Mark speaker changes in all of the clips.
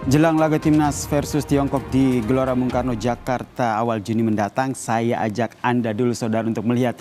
Speaker 1: Jelang laga Timnas versus Tiongkok di Gelora Bung Karno, Jakarta awal Juni mendatang, saya ajak Anda dulu saudara untuk melihat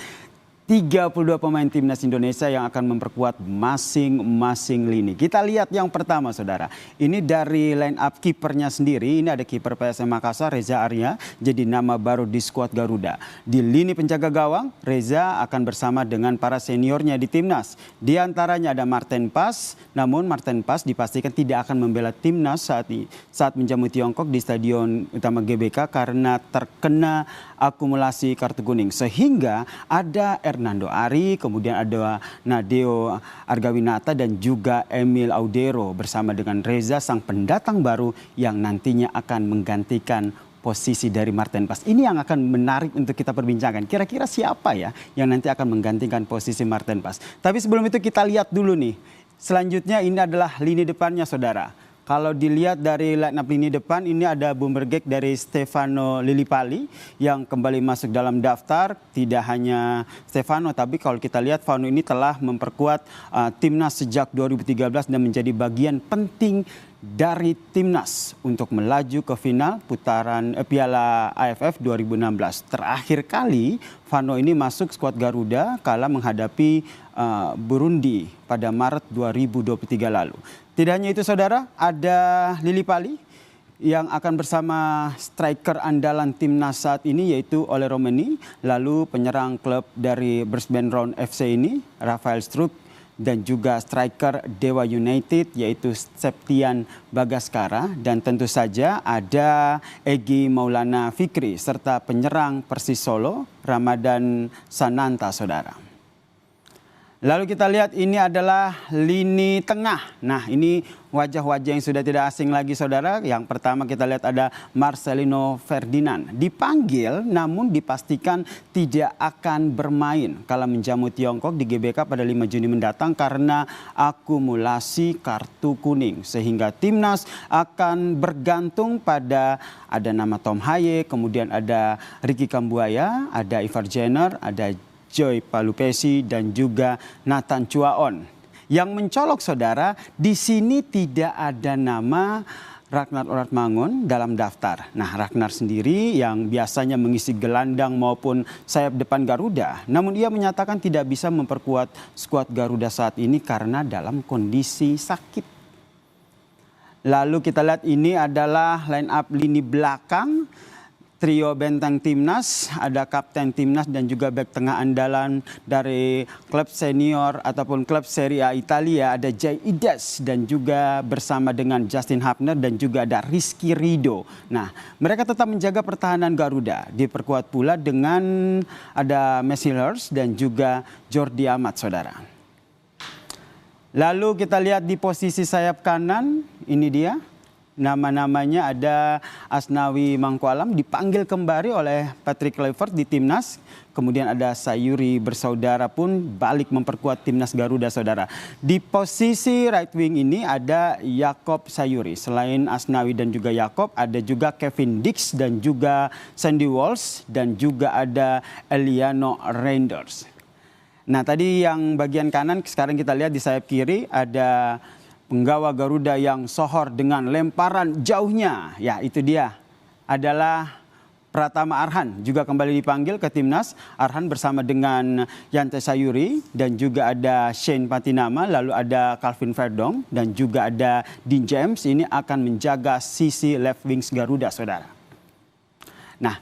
Speaker 1: 32 pemain Timnas Indonesia yang akan memperkuat masing-masing lini. Kita lihat yang pertama saudara. Ini dari line up kipernya sendiri. Ini ada kiper PSM Makassar Reza Arya, jadi nama baru di skuad Garuda. Di lini penjaga gawang, Reza akan bersama dengan para seniornya di Timnas. Di antaranya ada Marten Pas, namun Marten Pas dipastikan tidak akan membela Timnas saat menjamu Tiongkok di Stadion Utama GBK karena terkena akumulasi kartu kuning. Sehingga ada Hernando Ari, kemudian ada Nadeo Argawinata dan juga Emil Audero bersama dengan Reza sang pendatang baru yang nantinya akan menggantikan posisi dari Marten Pas. Ini yang akan menarik untuk kita perbincangkan. Kira-kira siapa ya yang nanti akan menggantikan posisi Marten Pas. Tapi sebelum itu kita lihat dulu nih. Selanjutnya ini adalah lini depannya saudara. Kalau dilihat dari line up lini depan, ini ada Bumbergek dari Stefano Lillipali yang kembali masuk dalam daftar. Tidak hanya Stefano, tapi kalau kita lihat Fano ini telah memperkuat Timnas sejak 2013 dan menjadi bagian penting dari Timnas untuk melaju ke final putaran Piala AFF 2016. Terakhir kali Fano ini masuk skuad Garuda kala menghadapi Burundi pada Maret 2023 lalu. Tidak hanya itu saudara, ada Lillipali yang akan bersama striker andalan Timnas saat ini yaitu Ole Romeni. Lalu penyerang klub dari Brisbane Roar FC ini, Rafael Struijk. Dan juga striker Dewa United yaitu Septian Bagaskara. Dan tentu saja ada Egy Maulana Fikri serta penyerang Persis Solo, Ramadan Sananta saudara. Lalu kita lihat ini adalah lini tengah. Nah ini wajah-wajah yang sudah tidak asing lagi saudara. Yang pertama kita lihat ada Marcelino Ferdinand. Dipanggil namun dipastikan tidak akan bermain kala menjamu Tiongkok di GBK pada 5 Juni mendatang karena akumulasi kartu kuning. Sehingga Timnas akan bergantung pada ada nama Tom Haye, kemudian ada Ricky Kambuaya, ada Ivar Jenner, ada Joy Palupesi dan juga Nathan Chuaon. Yang mencolok saudara, di sini tidak ada nama Ragnar Oratmangun dalam daftar. Nah, Ragnar sendiri yang biasanya mengisi gelandang maupun sayap depan Garuda, namun ia menyatakan tidak bisa memperkuat skuad Garuda saat ini karena dalam kondisi sakit. Lalu kita lihat ini adalah line up lini belakang. Trio benteng Timnas, ada kapten Timnas dan juga bek tengah andalan dari klub senior ataupun klub Serie A Italia, ada Jay Ides dan juga bersama dengan Justin Hapner dan juga ada Rizky Rido. Nah, mereka tetap menjaga pertahanan Garuda, diperkuat pula dengan ada Messi Hers dan juga Jordi Amat saudara. Lalu kita lihat di posisi sayap kanan, ini dia. Nama-namanya ada Asnawi Mangkualam dipanggil kembali oleh Patrick Kluivert di Timnas. Kemudian ada Sayuri bersaudara pun balik memperkuat Timnas Garuda saudara. Di posisi right wing ini ada Yakob Sayuri. Selain Asnawi dan juga Yakob ada juga Kevin Dix dan juga Sandy Walsh dan juga ada Eliano Reinders. Nah tadi yang bagian kanan sekarang kita lihat di sayap kiri ada penggawa Garuda yang sohor dengan lemparan jauhnya. Ya itu dia adalah Pratama Arhan juga kembali dipanggil ke Timnas. Arhan bersama dengan Yante Sayuri dan juga ada Shane Patinama. Lalu ada Calvin Verdong dan juga ada Dean James. Ini akan menjaga sisi left wings Garuda saudara. Nah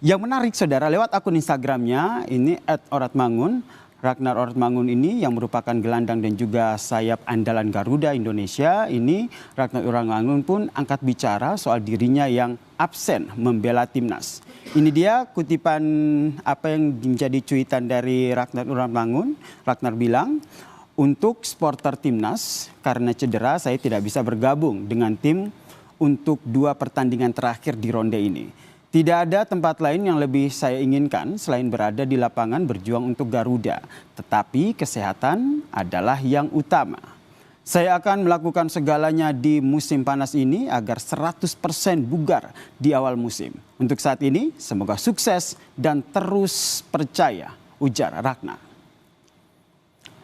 Speaker 1: yang menarik saudara lewat akun Instagramnya ini @oratmangun. Ragnar Oratmangun ini yang merupakan gelandang dan juga sayap andalan Garuda Indonesia. Ini Ragnar Oratmangun pun angkat bicara soal dirinya yang absen membela Timnas. Ini dia kutipan apa yang menjadi cuitan dari Ragnar Oratmangun. Ragnar bilang, untuk supporter Timnas karena cedera saya tidak bisa bergabung dengan tim untuk 2 pertandingan terakhir di ronde ini. Tidak ada tempat lain yang lebih saya inginkan selain berada di lapangan berjuang untuk Garuda. Tetapi kesehatan adalah yang utama. Saya akan melakukan segalanya di musim panas ini agar 100% bugar di awal musim. Untuk saat ini semoga sukses dan terus percaya, ujar Ragnar.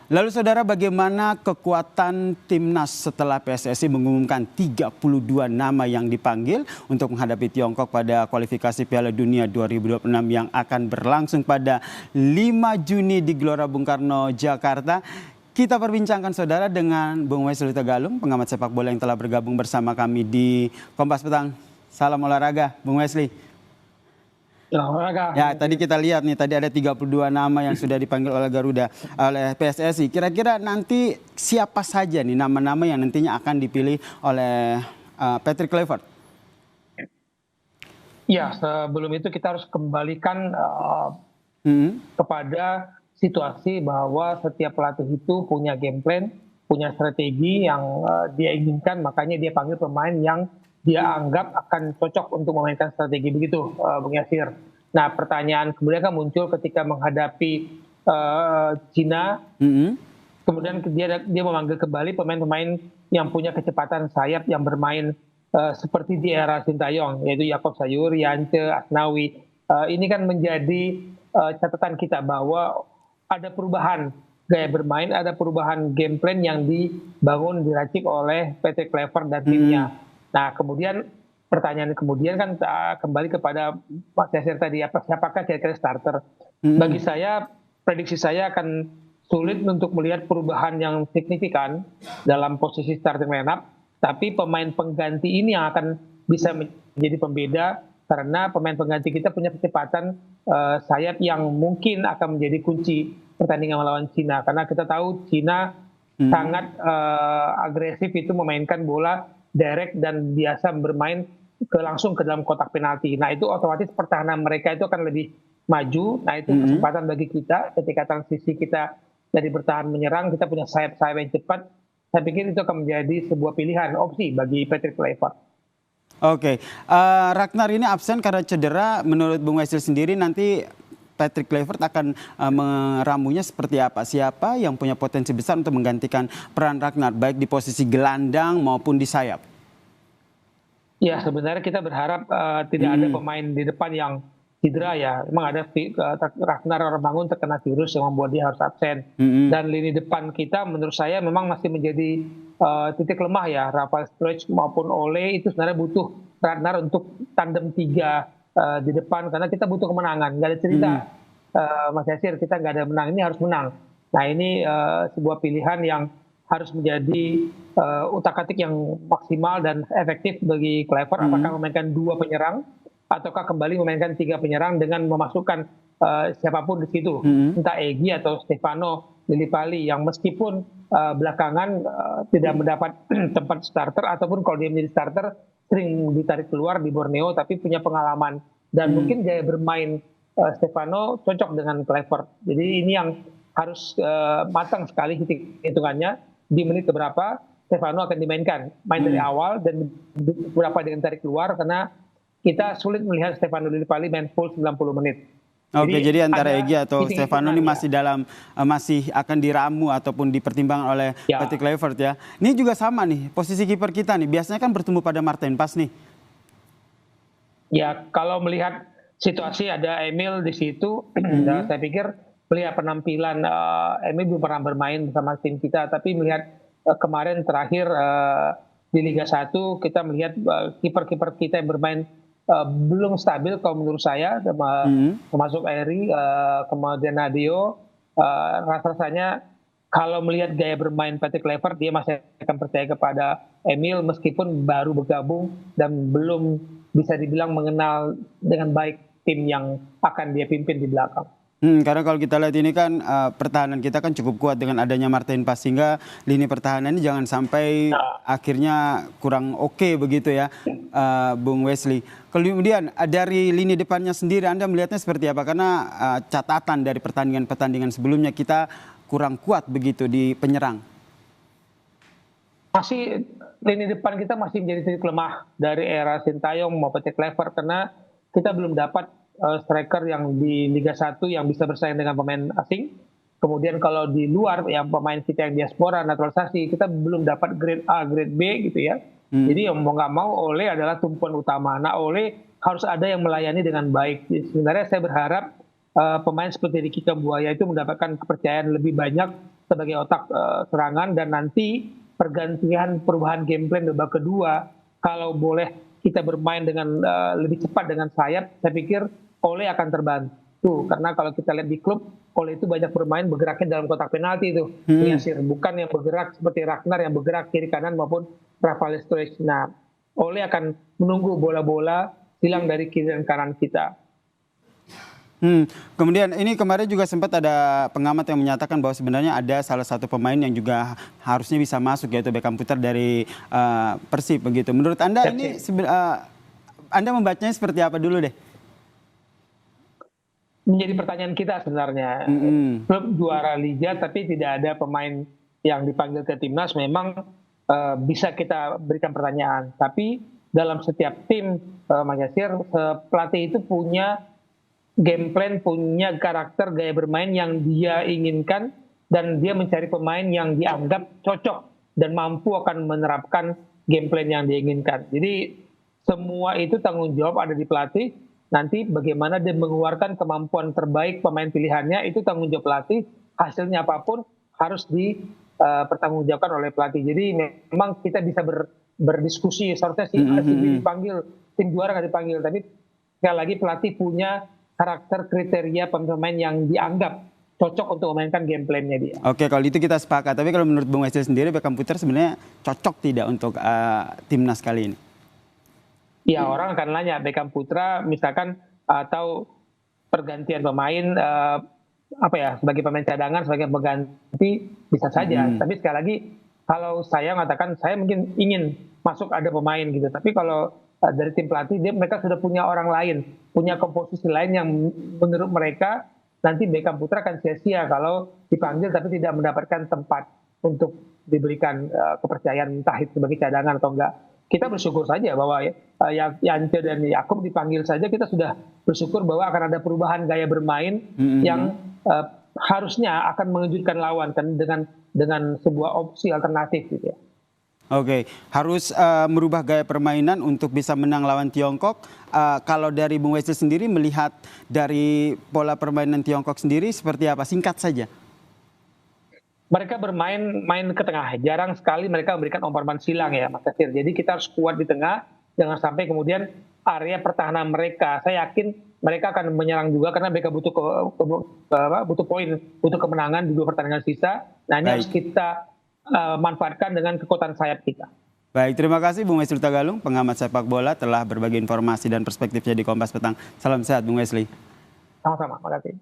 Speaker 1: Lalu saudara, bagaimana kekuatan timnas setelah PSSI mengumumkan 32 nama yang dipanggil untuk menghadapi Tiongkok pada kualifikasi Piala Dunia 2026 yang akan berlangsung pada 5 Juni di Gelora Bung Karno, Jakarta. Kita perbincangkan saudara dengan Bung Wesley Tegalung, pengamat sepak bola yang telah bergabung bersama kami di Kompas Petang. Salam olahraga, Bung Wesley. Ya, tadi kita lihat nih, tadi ada 32 nama yang sudah dipanggil oleh Garuda, oleh PSSI. Kira-kira nanti siapa saja nih nama-nama yang nantinya akan dipilih oleh Patrick Kluivert?
Speaker 2: Ya, sebelum itu kita harus kembalikan kepada situasi bahwa setiap pelatih itu punya game plan, punya strategi yang dia inginkan, makanya dia panggil pemain yang dia anggap akan cocok untuk memainkan strategi begitu, Bung Yasir. Nah, pertanyaan kemudian kan muncul ketika menghadapi Cina, kemudian dia memanggil kembali pemain-pemain yang punya kecepatan sayap yang bermain seperti di era Sintayong, yaitu Yaakob Sayur, Yance, Asnawi. Ini kan menjadi catatan kita bahwa ada perubahan gaya bermain, ada perubahan game plan yang dibangun, diracik oleh Patrick Kluivert dan timnya. Nah, kemudian pertanyaan kemudian kan kembali kepada Mas Yasir tadi, siapakah kira-kira starter? Bagi saya, prediksi saya akan sulit untuk melihat perubahan yang signifikan dalam posisi starting lineup, tapi pemain pengganti ini yang akan bisa menjadi pembeda karena pemain pengganti kita punya kecepatan sayap yang mungkin akan menjadi kunci pertandingan melawan Cina, karena kita tahu Cina sangat agresif itu memainkan bola direct dan biasa bermain langsung ke dalam kotak penalti. Nah, itu otomatis pertahanan mereka itu akan lebih maju. Nah, itu kesempatan bagi kita ketika transisi kita dari bertahan menyerang, kita punya sayap-sayap yang cepat. Saya pikir itu akan menjadi sebuah pilihan, opsi bagi Patrick Kluivert.
Speaker 1: Oke, Ragnar ini absen karena cedera. Menurut Bung Wesley sendiri, nanti Patrick Kluivert akan meramunya seperti apa? Siapa yang punya potensi besar untuk menggantikan peran Ragnar, baik di posisi gelandang maupun di sayap?
Speaker 2: Ya, sebenarnya kita berharap tidak ada pemain di depan yang cedera ya. Memang ada Ragnar Orbangun terkena virus yang membuat dia harus absen. Dan lini depan kita menurut saya memang masih menjadi titik lemah ya. Rafael Struijk maupun Ole itu sebenarnya butuh Ragnar untuk tandem 3 di depan, karena kita butuh kemenangan. Nggak ada cerita Mas Yasir, kita nggak ada menang, ini harus menang. Nah, ini sebuah pilihan yang harus menjadi utak-atik yang maksimal dan efektif bagi Kluivert. Apakah memainkan 2 penyerang ataukah kembali memainkan 3 penyerang dengan memasukkan siapapun di situ, entah Egy atau Stefano Lillipali yang meskipun belakangan tidak mendapat tempat starter, ataupun kalau dia menjadi starter sering ditarik keluar di Borneo, tapi punya pengalaman dan mungkin gaya bermain Stefano cocok dengan Kluivert. Jadi ini yang harus matang sekali hitungannya, di menit keberapa Stefano akan dimainkan, main dari awal dan berapa dengan tarik keluar, karena kita sulit melihat Stefano Lillipali main full 90 menit.
Speaker 1: Oke, jadi antara Egy atau Stefano ini masih akan diramu ataupun dipertimbangkan oleh Patrick Kluivert ya. Ini juga sama nih posisi kiper kita nih. Biasanya kan bertemu pada Martin Pas nih.
Speaker 2: Ya, kalau melihat situasi ada Emil di situ, saya pikir melihat penampilan Emil belum pernah bermain bersama tim kita, tapi melihat kemarin terakhir di Liga 1 kita melihat kiper-kiper kita yang bermain belum stabil kalau menurut saya, termasuk Eri, kemudian Nadio. Rasanya kalau melihat gaya bermain Patrick Kluivert, dia masih akan percaya kepada Emil meskipun baru bergabung dan belum bisa dibilang mengenal dengan baik tim yang akan dia pimpin di belakang.
Speaker 1: Karena kalau kita lihat ini kan pertahanan kita kan cukup kuat dengan adanya Martin Pas, sehingga lini pertahanan ini jangan sampai akhirnya kurang oke begitu ya, Bung Wesley. Kemudian dari lini depannya sendiri Anda melihatnya seperti apa? Karena catatan dari pertandingan sebelumnya kita kurang kuat begitu di penyerang.
Speaker 2: Masih lini depan kita masih menjadi titik lemah dari era Sintayong maupun Kluivert, karena kita belum dapat striker yang di Liga 1 yang bisa bersaing dengan pemain asing. Kemudian kalau di luar yang pemain kita yang diaspora, naturalisasi, kita belum dapat grade A, grade B gitu ya. Jadi mau nggak mau Ole adalah tumpuan utama. Nah, Ole harus ada yang melayani dengan baik. Jadi, sebenarnya saya berharap pemain seperti Ricky Kambuaya itu mendapatkan kepercayaan lebih banyak sebagai otak serangan, dan nanti pergantian perubahan game plan babak kedua, kalau boleh kita bermain dengan lebih cepat dengan sayap, saya pikir Ole akan terbantu, karena kalau kita lihat di klub, Ole itu banyak bermain bergeraknya dalam kotak penalti itu, Yasir, bukan yang bergerak seperti Ragnar yang bergerak kiri kanan maupun Rafael Struijk. Nah, Ole akan menunggu bola-bola hilang dari kiri dan kanan kita.
Speaker 1: Kemudian ini kemarin juga sempat ada pengamat yang menyatakan bahwa sebenarnya ada salah satu pemain yang juga harusnya bisa masuk, yaitu Beckham Putra dari Persib begitu. Menurut Anda ini Anda membacanya seperti apa dulu deh?
Speaker 2: Menjadi pertanyaan kita sebenarnya. Klub juara liga tapi tidak ada pemain yang dipanggil ke timnas, memang bisa kita berikan pertanyaan. Tapi dalam setiap tim, Mas Yasir, pelatih itu punya game plan, punya karakter, gaya bermain yang dia inginkan, dan dia mencari pemain yang dianggap cocok dan mampu akan menerapkan game plan yang diinginkan. Jadi semua itu tanggung jawab ada di pelatih. Nanti bagaimana dia mengeluarkan kemampuan terbaik pemain pilihannya, itu tanggung jawab pelatih. Hasilnya apapun harus dipertanggungjawabkan oleh pelatih. Jadi memang kita bisa berdiskusi, seharusnya si A, si B dipanggil, tim juara nggak dipanggil. Tapi sekali lagi pelatih punya karakter, kriteria pemain yang dianggap cocok untuk memainkan game plan-nya dia.
Speaker 1: Oke, kalau itu kita sepakat. Tapi kalau menurut Bung Wesley sendiri, Beckham Putra sebenarnya cocok tidak untuk timnas kali ini?
Speaker 2: Ya, orang akan nanya Beckham Putra misalkan atau pergantian pemain sebagai pemain cadangan, sebagai pengganti bisa saja. Tapi sekali lagi kalau saya mengatakan saya mungkin ingin masuk ada pemain gitu. Tapi kalau dari tim pelatih, mereka sudah punya orang lain, punya komposisi lain yang menurut mereka nanti Beckham Putra akan sia-sia kalau dipanggil tapi tidak mendapatkan tempat untuk diberikan kepercayaan entah itu sebagai cadangan atau enggak. Kita bersyukur saja bahwa Yance dan Yakub dipanggil saja, kita sudah bersyukur bahwa akan ada perubahan gaya bermain yang harusnya akan mengejutkan lawan kan dengan sebuah opsi alternatif gitu ya.
Speaker 1: Oke, harus merubah gaya permainan untuk bisa menang lawan Tiongkok. Kalau dari Bung Wesley sendiri melihat dari pola permainan Tiongkok sendiri seperti apa? Singkat saja.
Speaker 2: Mereka main ke tengah. Jarang sekali mereka memberikan umpan silang ya, Mas Yasir. Jadi kita harus kuat di tengah, jangan sampai kemudian area pertahanan mereka. Saya yakin mereka akan menyerang juga karena mereka butuh poin, butuh kemenangan di 2 pertandingan sisa. Nah, ini harus kita manfaatkan dengan kekuatan sayap kita.
Speaker 1: Baik, terima kasih Bung Wesley Hutagalung, pengamat sepak bola, telah berbagi informasi dan perspektifnya di Kompas Petang. Salam sehat Bung Wesley.
Speaker 2: Sama-sama, makasih.